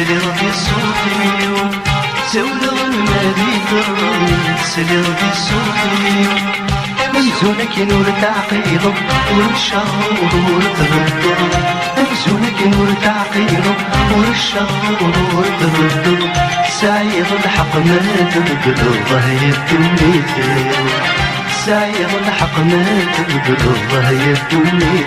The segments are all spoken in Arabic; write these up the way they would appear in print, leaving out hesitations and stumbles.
سليغ في صوتي سولغ المديدة سليغ في صوتي ممزونك نور تعقيض والشهور تردد ممزونك نور تعقيض والشهور تردد سعيد الحق ما تبدل الله يبني سعيد الحق ما تبدل الله يبني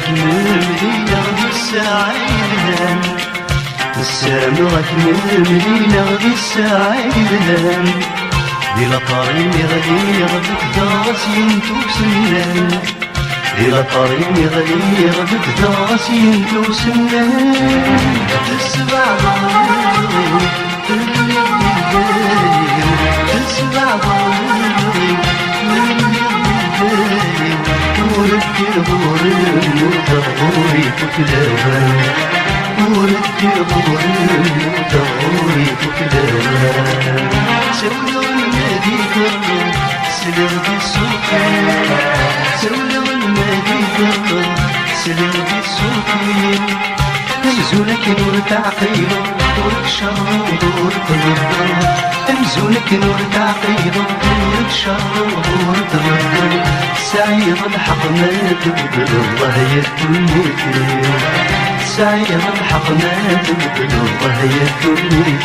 المدينة بالسعيدان السامرك من المدينة بالسعيدان بلا طريم غلي غدك داس ينتو سنان بلا طريم غلي غدك داس ينتو سنان تسمع ضروري تلي بالي تسمع ضروري ورد الغور المتغوري فكلاها ورد الغور المتغوري فكلاها سولو المدينة سلغ بصوتي سولو المدينة سلغ بصوتي ممزونك نور تعقيل ورد شهر تردد ممزونك نور تعقيل ورد شهر تردد سعيد الحق ما تبدل الله يبني سعيد الحق ما تبدل الله يبني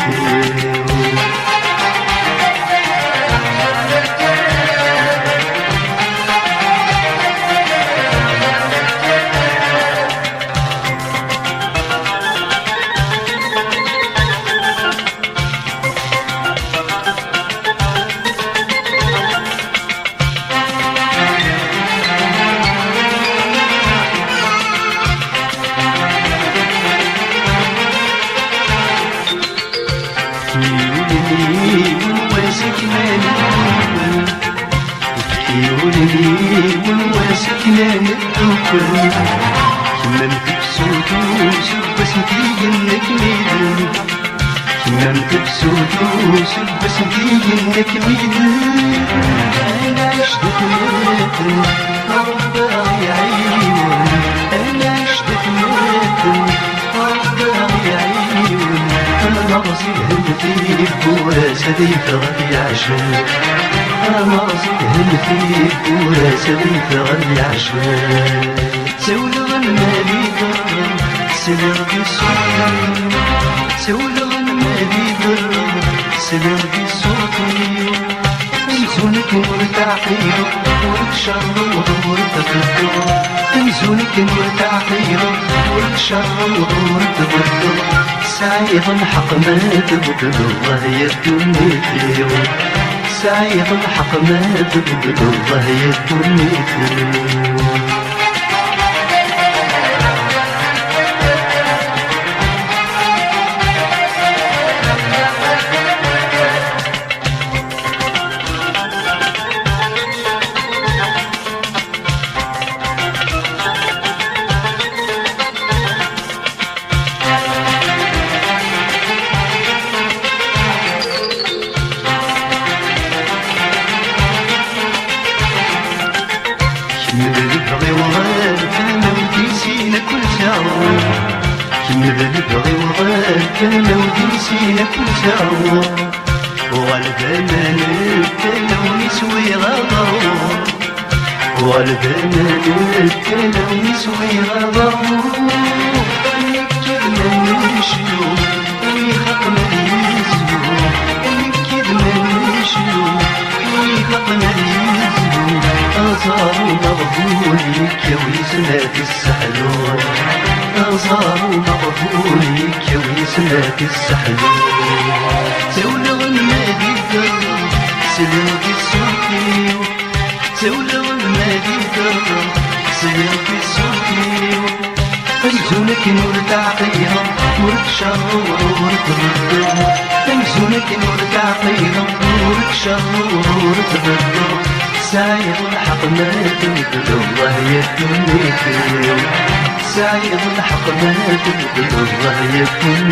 وسكنان الدكان كمان تبسوط وسبس مكينك ميدان كمان تبسوط وسبس مكينك ميدان أنا عشت ثلاثة ربا يعيون أنا عشت ثلاثة ربا يعيون أنا راسي هدفي بوراسة ديك غادي عشان مرضي هلفي وراسبي غادي عشان سولغ المديدة سلغ بصوتي سولغ المديدة سلغ بصوتي ممزونك نور تعقيل ورد شر ودور تردد ممزونك نور تعقيل ورد شر ودور تردد سعيد الحق ما تبدل الله يبني سعيد الحق ما تبدل الله يبني نبغي وغير كان وديسينا كل ساعة نبغي وغير كان وديسينا كل ساعة وغالبنا نبتلى ونسوي غضور وغالبنا نبتلى ونسوي غضور نكدنا نمشيو ويخطنا يزو نكدنا نمشيو ويخطنا يزو أزاروا مغفولك يا ويسمات السحلون أزاروا مغفولك يا ويسمات السحلون سولغ المديدة سلغ صوتي سولغ المديدة سلغ صوتي ممزونك نور تعقيها ورك شهور وتردو تمزونك ورك عقيلة ورك شهور وتردو سايب الحق ما تبدل الله يكون سايب الحق ما تبدل الله يكون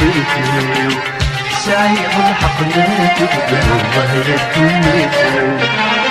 سايب الحق ما تبدل الله يكون